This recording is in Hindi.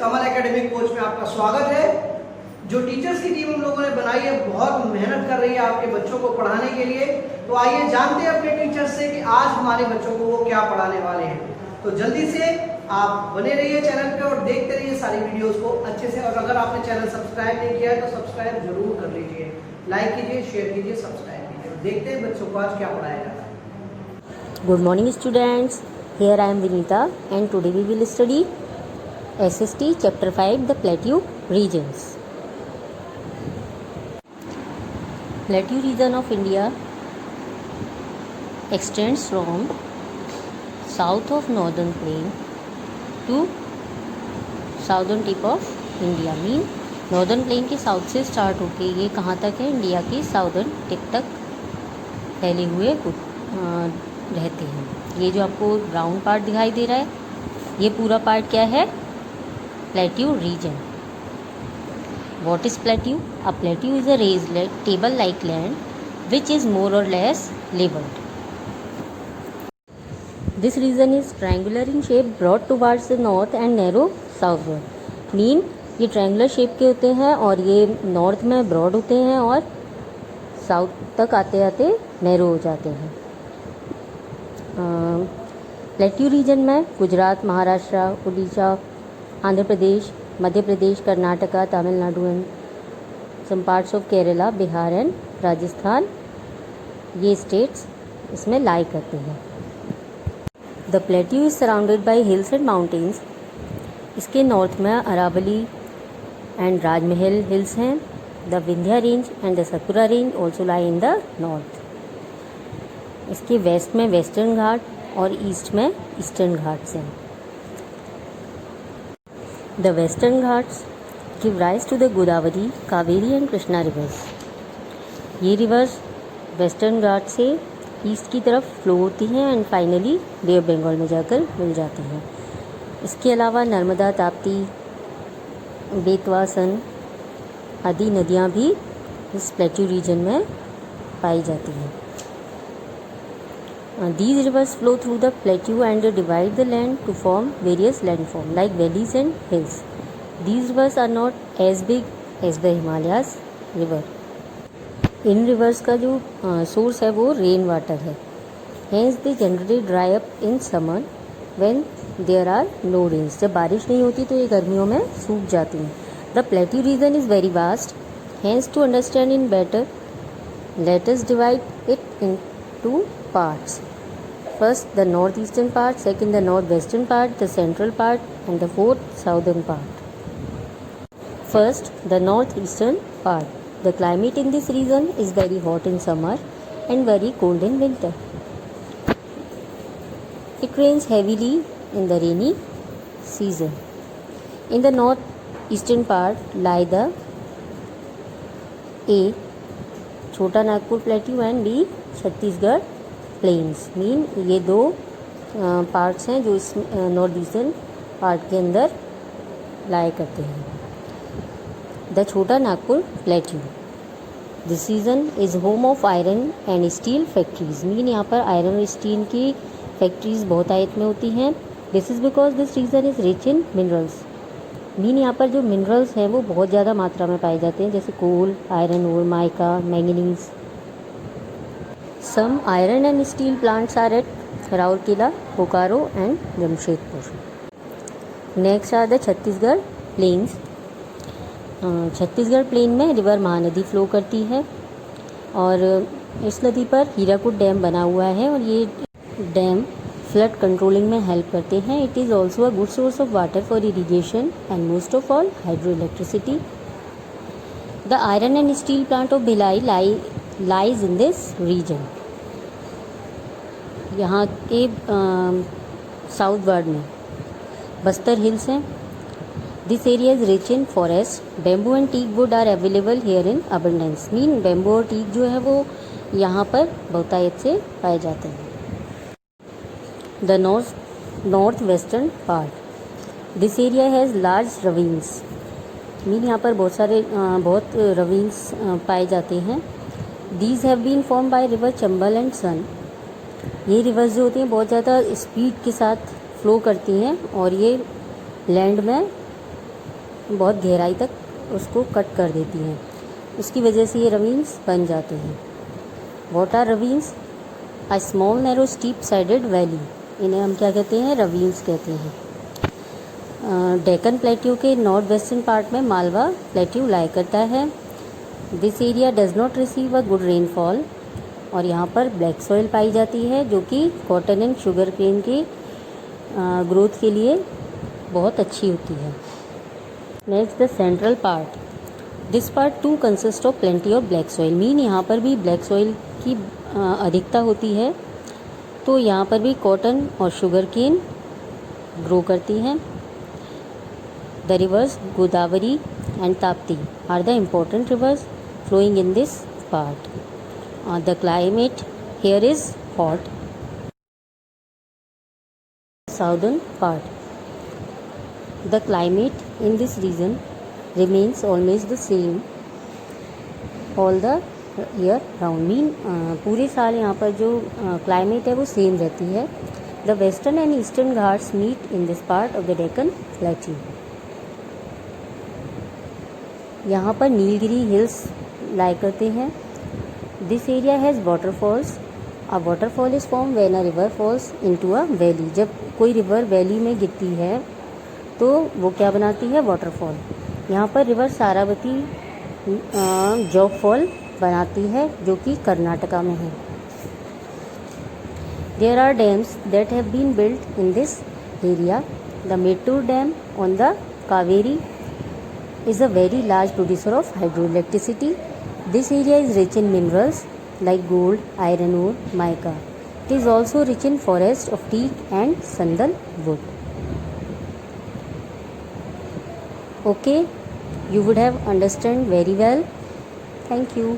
कमल एकेडमिक कोच में आपका स्वागत है। जो टीचर्स की टीम हम लोगों ने बनाई है बहुत मेहनत कर रही है आपके बच्चों को पढ़ाने के लिए। तो आइए जानते हैं अपने टीचर्स से कि आज हमारे बच्चों को वो क्या पढ़ाने वाले हैं। तो जल्दी से आप बने रहिए चैनल पे और देखते रहिए सारी वीडियोस को अच्छे से। और अगर आपने चैनल सब्सक्राइब नहीं किया है तो सब्सक्राइब जरूर कर लीजिए, लाइक कीजिए, शेयर कीजिए, सब्सक्राइब कीजिए। देखते हैं बच्चों को आज क्या पढ़ाया जाता है। Good morning students, here I am Vinita and today we will study SST chapter 5 the Plateau regions. Plateau region of India extends from south of northern plain to southern tip of India. Mean northern plain के साउथ से स्टार्ट होके ये कहाँ तक है, इंडिया की साउदर्न टिप तक फैले हुए रहते हैं। ये जो आपको ब्राउन पार्ट दिखाई दे रहा है ये पूरा पार्ट क्या है, plateau region. What is plateau? A plateau is a raised table like land which is more or less levelled. This region is triangular in shape, broad towards the north and narrow southward. Mean ये ट्रायंगुलर शेप के होते हैं और ये नॉर्थ में ब्रॉड होते हैं और साउथ तक आते आते नैरो हो जाते हैं। प्लेट्यू रीजन में Gujarat, Maharashtra, Orissa, Andhra Pradesh, Madhya Pradesh, Karnataka, Tamil Nadu and some parts of Kerala, Bihar and Rajasthan, ये स्टेट्स इसमें लाई करते हैं। The plateau is surrounded by hills and mountains. इसके नॉर्थ में अरावली एंड राजमहल हिल्स हैं। The Vindhya range and the Satpura range also lie in the north. इसके वेस्ट में वेस्टर्न घाट और ईस्ट में ईस्टर्न घाट्स हैं। The western Ghats give rise to the Godavari, Kaveri and Krishna rivers. ये रिवर्स वेस्टर्न घाट से ईस्ट की तरफ फ्लो होती हैं and finally bay of Bengal में जाकर मिल जाती हैं। इसके अलावा नर्मदा, ताप्ती, बेतवा, सन आदि नदियाँ भी इस प्लेट्यू रीजन में पाई जाती हैं। These rivers flow through the plateau and divide the land to form various landforms like valleys and hills. These rivers are not as big as the Himalayas river. In reverse का जो सोर्स है वो रेन वाटर है। Hence they generally dry up in summer when there are no rains. जब बारिश नहीं होती तो ये गर्मियों में सूख जाती हैं। The plateau region is very vast. Hence to understand it better, let us divide it into parts. First the northeastern part, second the northwestern part, the central part and the fourth southern part. First the northeastern part. The climate in this region is very hot in summer and very cold in winter. It rains heavily in the rainy season. In the northeastern part lie the A. Chota Nagpur plateau and B. Chhattisgarh plains. Mean ये दो पार्ट्स हैं जो इस नॉर्थ ईस्टर्न पार्ट के अंदर लाया करते हैं। The Chota Nagpur plateau. This region is home of iron and steel factories. Mean यहाँ पर आयरन और स्टील की फैक्ट्रीज बहुत आयत में होती हैं। This is because this region is rich in minerals. Mean यहाँ पर जो मिनरल्स हैं वो बहुत ज़्यादा मात्रा में पाए जाते हैं, जैसे coal, iron ore, mica, manganese. Some iron and steel plants are at Raurkela, Bokaro and Jamshedpur. Next are the Chhattisgarh plains. Chhattisgarh plain में रिवर महानदी फ्लो करती है और इस नदी पर हीराकुद डैम बना हुआ है और ये डैम फ्लड कंट्रोलिंग में हेल्प करते हैं। It is also a good source of water for irrigation and most of all hydroelectricity. The iron and steel plant of Bhilai lies in this region. यहाँ के साउथ वर्ड में बस्तर हिल्स हैं। This area is rich in forest. Bamboo and teak wood are available here in abundance. Mean bamboo और टीक जो है वो यहाँ पर बहुतायत से पाए जाते हैं। The north western part. This area has large ravines. Mean यहाँ पर बहुत रवीन्स पाए जाते हैं। These have been form by river Chambal and Son. ये रिवर्स जो होती हैं बहुत ज़्यादा स्पीड के साथ फ्लो करती हैं और ये लैंड में बहुत गहराई तक उसको कट कर देती हैं। उसकी वजह से ये रवीन्स बन जाते हैं। What are ravines? A small narrow steep sided valley, इन्हें हम क्या कहते हैं? रवीन्स कहते हैं। डेक्कन प्लेट्यू के नॉर्थ वेस्टर्न पार्ट में मालवा प्लेट्यू लाई करता है। This area does not receive a good rainfall, और यहाँ पर ब्लैक सॉइल पाई जाती है जो कि कॉटन एंड शुगर केन की ग्रोथ के लिए बहुत अच्छी होती है। Next the central part, this part two consist of plenty of black soil, mean यहाँ पर भी ब्लैक सॉइल की अधिकता होती है, तो यहाँ पर भी कॉटन और शुगर केन ग्रो करती हैं। The rivers Godavari and Tapti are the important rivers flowing in this part. The climate here is hot. Southern part. The climate in this region remains almost the same all the year round. Mean पूरे साल यहाँ पर जो climate है वो सेम रहती है. The western and eastern Ghats meet in this part of the Deccan Plateau. यहाँ पर नीलगिरी हिल्स लाई करते हैं। This area has waterfalls. A waterfall is form when a river falls into a valley, जब कोई रिवर वैली में गिरती है तो वो क्या बनाती है? वाटरफॉल। यहाँ पर रिवर सारावती जोग फॉल बनाती है जो कि कर्नाटका में है। There are dams that have been built in this area. The Mettur dam on the Kaveri is a very large producer of hydroelectricity. This area is rich in minerals like gold, iron ore, mica. It is also rich in forest of teak and sandal wood. Okay, you would have understood very well. Thank you.